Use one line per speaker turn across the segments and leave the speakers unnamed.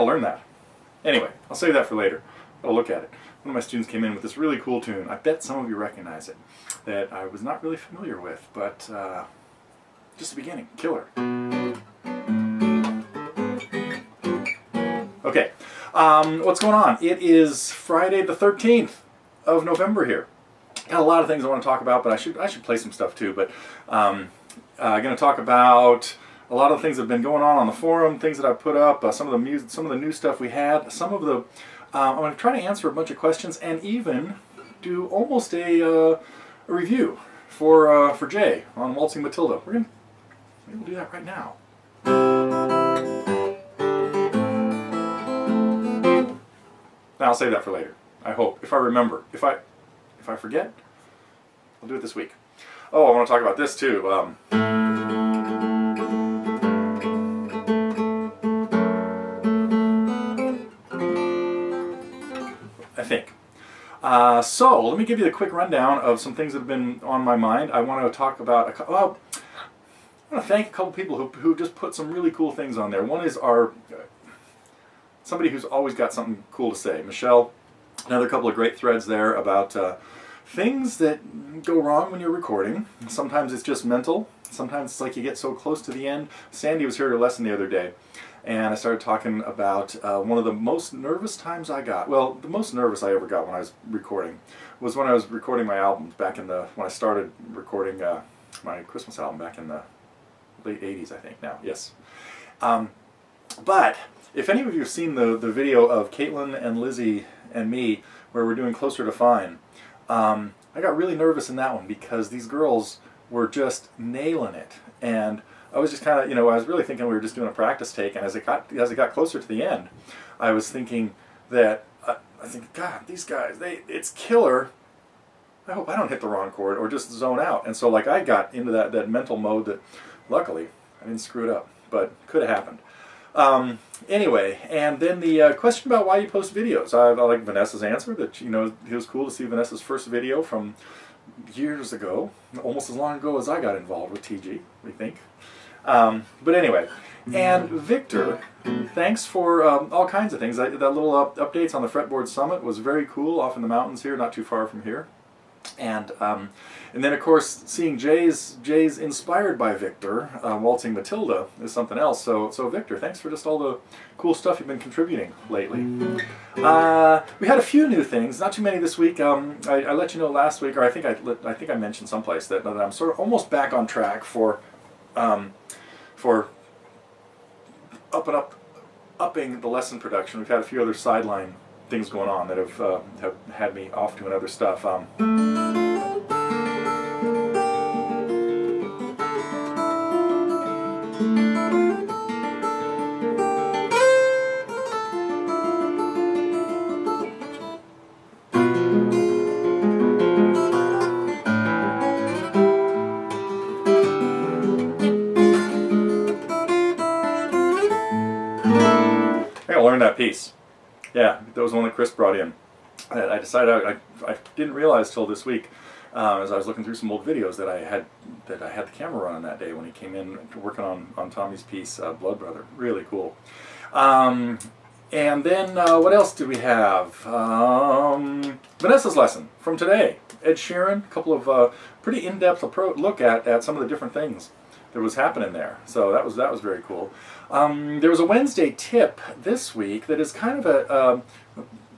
gotta learn that. Anyway, I'll save that for later. I'll look at it. One of my students came in with this really cool tune. I bet some of you recognize it, that I was not really familiar with, but just the beginning. Killer. Okay, what's going on? It is Friday the 13th of November here. Got a lot of things I want to talk about, but I should play some stuff too. But I'm going to talk about a lot of the things that have been going on the forum, things that I've put up, some of the new stuff we had, some of the. I'm going to try to answer a bunch of questions and even do almost a review for Jay on Waltzing Mathilda. Maybe we'll do that right now. Now I'll save that for later. I hope, if I remember. If I forget, I'll do it this week. Oh, I want to talk about this too. I think. So let me give you a quick rundown of some things that have been on my mind. I want to talk about. I want to thank a couple people who just put some really cool things on there. One is somebody who's always got something cool to say, Michele. Another couple of great threads there about things that go wrong when you're recording. Sometimes it's just mental. Sometimes it's like you get so close to the end. Sandy was here at a lesson the other day, and I started talking about one of the most nervous times I got. Well, the most nervous I ever got when I was recording was when I was recording my albums back in when I started recording my Christmas album back in the late 80s, I think now. Yes. But if any of you have seen the video of Caitlin and Lizzie and me where we're doing Closer to Fine, I got really nervous in that one because these girls were just nailing it, and I was just kind of, I was really thinking we were just doing a practice take, and as it got closer to the end, I was thinking that I think, God, these guys, it's killer. I hope I don't hit the wrong chord or just zone out. And so like I got into that mental mode that luckily I didn't screw it up, but could have happened. Anyway, and then the question about why you post videos. I like Vanessa's answer that, it was cool to see Vanessa's first video from years ago, almost as long ago as I got involved with TG, we think. But anyway, and Victor, thanks for all kinds of things. That little updates on the Fretboard Summit was very cool off in the mountains here, not too far from here. And then of course seeing Jay's inspired by Victor, Waltzing Mathilda is something else. So Victor, thanks for just all the cool stuff you've been contributing lately. We had a few new things, not too many this week. I let you know last week, or I think I mentioned someplace that I'm sort of almost back on track for upping the lesson production. We've had a few other sideline things going on that have had me off doing other stuff. I gotta learn that piece. Yeah, that was one that Chris brought in. I decided I didn't realize till this week, as I was looking through some old videos, that I had the camera running that day when he came in working on Tommy's piece, Blood Brother. Really cool. And then what else did we have? Vanessa's lesson from today. Ed Sheeran, a couple of pretty in-depth look at some of the different things that was happening there. So that was very cool. There was a Wednesday tip this week that is kind of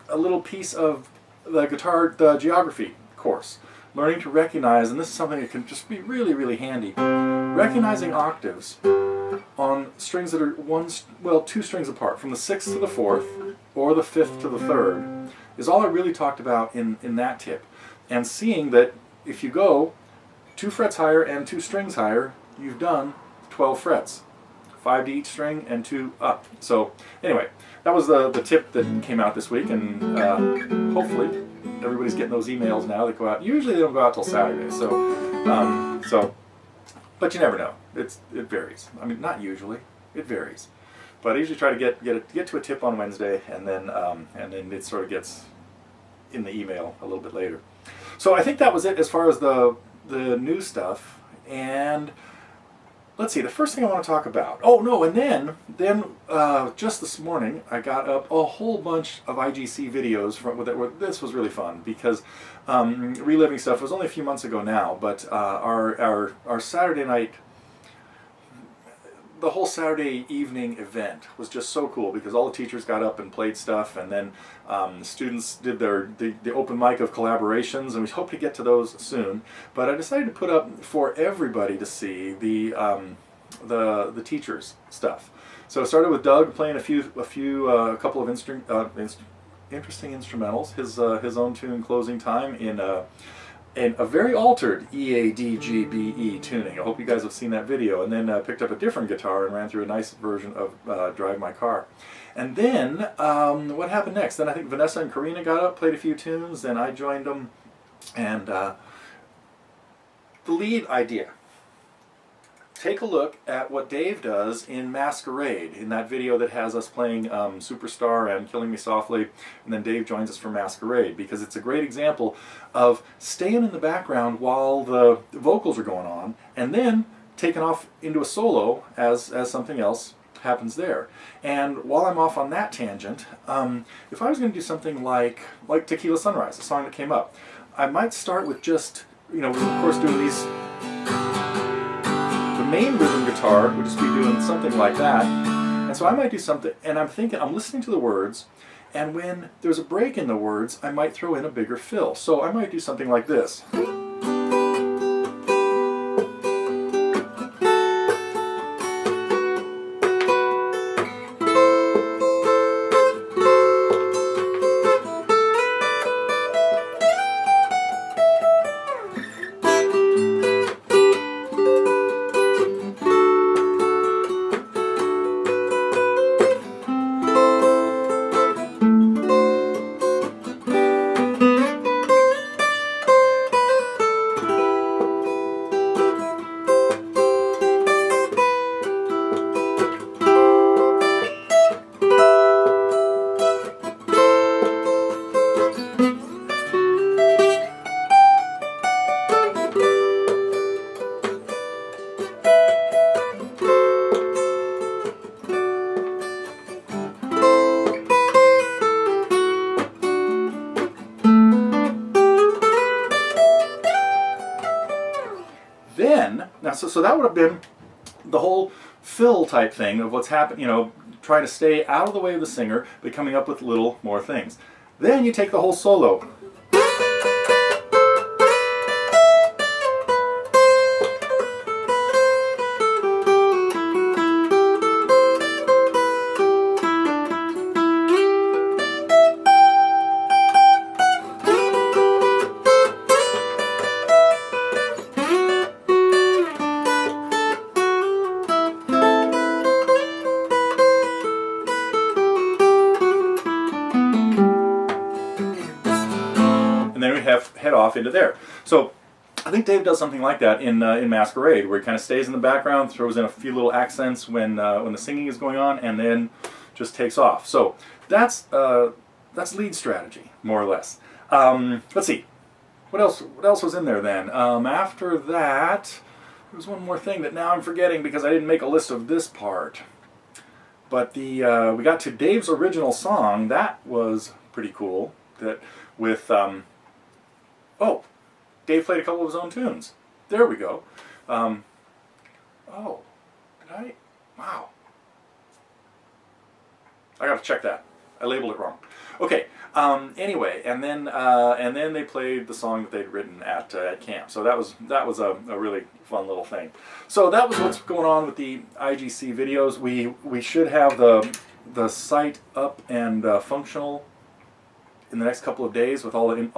a little piece of the geography course. Learning to recognize, and this is something that can just be really, really handy, recognizing octaves on strings that are two strings apart, from the 6th to the 4th or the 5th to the 3rd, is all I really talked about in that tip. And seeing that if you go 2 frets higher and 2 strings higher, you've done 12 frets. 5 to each string and 2 up. So anyway, that was the tip that came out this week, and hopefully everybody's getting those emails now that go out. Usually they don't go out till Saturday, but you never know. It varies. I mean, not usually. It varies. But I usually try to get to a tip on Wednesday, and then it sort of gets in the email a little bit later. So I think that was it as far as the new stuff. And let's see, the first thing I want to talk about. Oh no, and then just this morning I got up a whole bunch of IGC videos from this was really fun because reliving stuff. It was only a few months ago now, but our Saturday night, the whole Saturday evening event was just so cool because all the teachers got up and played stuff, and then the students did the open mic of collaborations, and we hope to get to those soon. But I decided to put up for everybody to see the teachers stuff. So it started with Doug playing a couple of interesting instrumentals. His own tune, "Closing Time," in a very altered EADGBE tuning. I hope you guys have seen that video. And then picked up a different guitar and ran through a nice version of Drive My Car. And then what happened next? Then I think Vanessa and Karina got up, played a few tunes, then I joined them. And the lead idea. Take a look at what Dave does in Masquerade, in that video that has us playing Superstar and Killing Me Softly, and then Dave joins us for Masquerade, because it's a great example of staying in the background while the vocals are going on, and then taking off into a solo as something else happens there. And while I'm off on that tangent, if I was going to do something like Tequila Sunrise, a song that came up, I might start with just, we're of course doing these. The main rhythm guitar would just be doing something like that, and so I might do something, and I'm listening to the words, and when there's a break in the words, I might throw in a bigger fill. So I might do something like this. So that would have been the whole fill type thing of what's happened, trying to stay out of the way of the singer, but coming up with little more things. Then you take the whole solo. Head off into there. So I think Dave does something like that in Masquerade, where he kind of stays in the background, throws in a few little accents when the singing is going on, and then just takes off. So that's lead strategy, more or less. Let's see, what else was in there then? After that, there was one more thing that now I'm forgetting because I didn't make a list of this part. But we got to Dave's original song. That was pretty cool. That with oh, Dave played a couple of his own tunes. There we go. Oh, did I? Wow. I got to check that. I labeled it wrong. Okay. Anyway, and then they played the song that they'd written at camp. So that was a really fun little thing. So that was what's going on with the IGC videos. We should have the site up and functional in the next couple of days with all the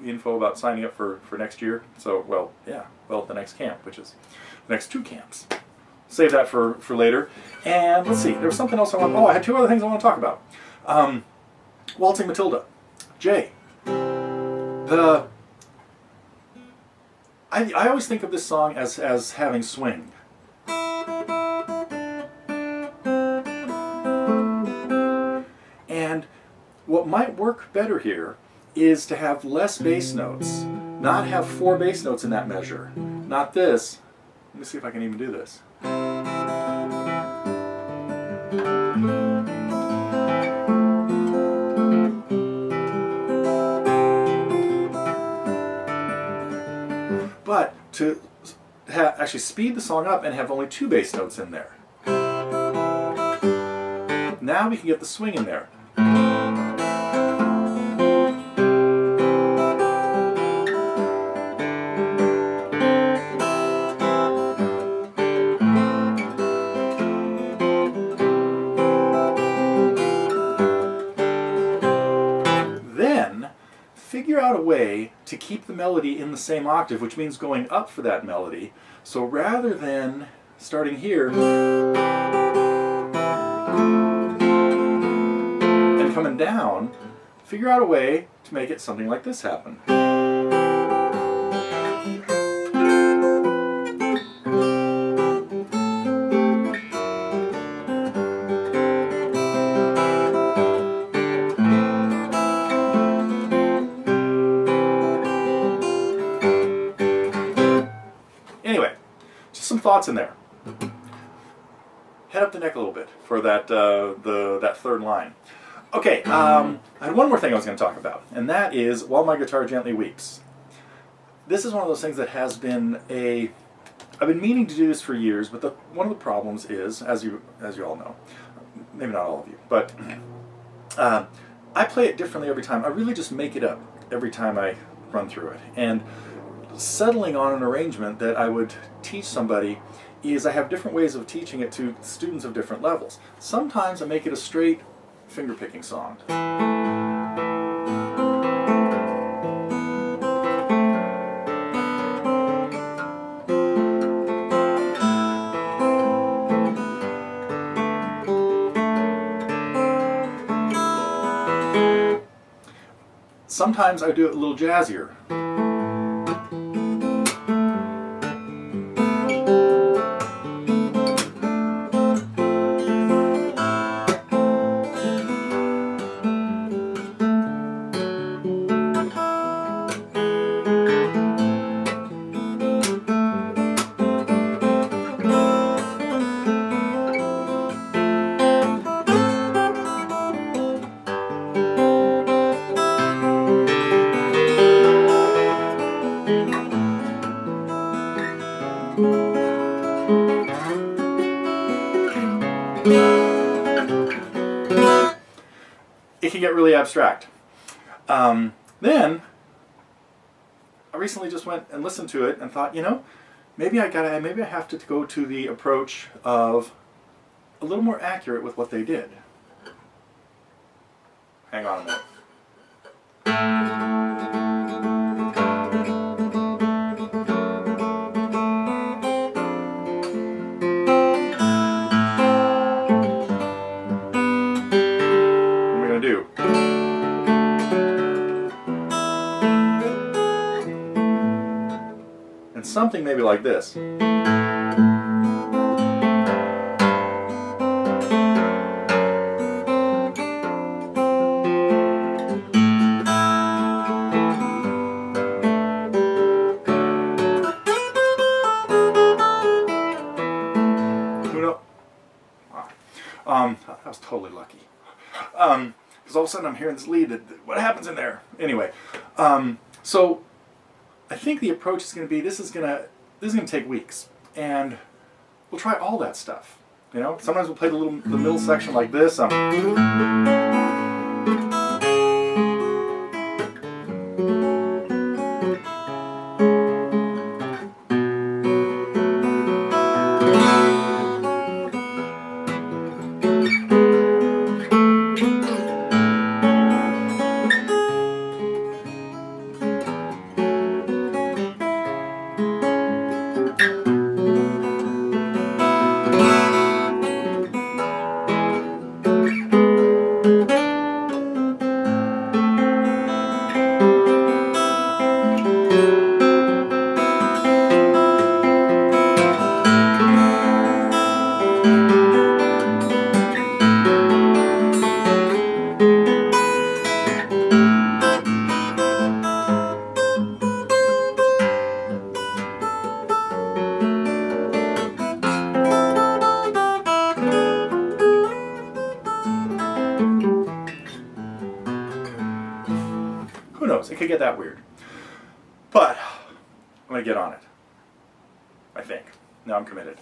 info about signing up for next year. So the next camp, which is the next 2 camps. Save that for later. And let's see, there was something else I had 2 other things I want to talk about. Waltzing Mathilda. Jay. I always think of this song as having swing. And what might work better here is to have less bass notes, not have 4 bass notes in that measure. Not this. Let me see if I can even do this. But to actually speed the song up and have only 2 bass notes in there. Now we can get the swing in there. Then figure out a way to keep the melody in the same octave, which means going up for that melody. So rather than starting here and coming down, figure out a way to make it something like this happen. Anyway, just some thoughts in there. Head up the neck a little bit for that that 3rd line. Okay, I had one more thing I was going to talk about, and that is While My Guitar Gently Weeps. This is one of those things that has been I've been meaning to do this for years, but one of the problems is, as you all know, maybe not all of you, but I play it differently every time. I really just make it up every time I run through it. And settling on an arrangement that I would teach somebody is I have different ways of teaching it to students of different levels. Sometimes I make it a straight finger-picking song. Sometimes I do it a little jazzier. It can get really abstract. Then I recently just went and listened to it and thought, you know, maybe I have to go to the approach of a little more accurate with what they did. Hang on a minute. Do. And something maybe like this. Who knows? That was totally lucky. Because all of a sudden I'm hearing this lead. What happens in there? Anyway, so I think the approach is going to be this is going to take weeks, and we'll try all that stuff. You know, sometimes we'll play the middle section like this. Who knows? It could get that weird. But I'm going to get on it. I think. Now I'm committed.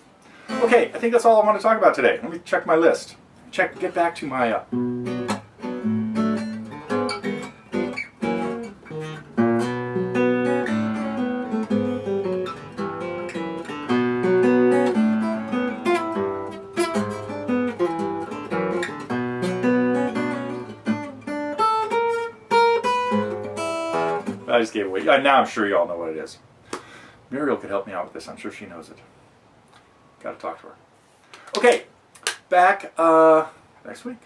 Okay, I think that's all I want to talk about today. Let me check my list. Get back to my... I just gave away. Now I'm sure you all know what it is. Muriel could help me out with this. I'm sure she knows it. Got to talk to her. Okay, back next week.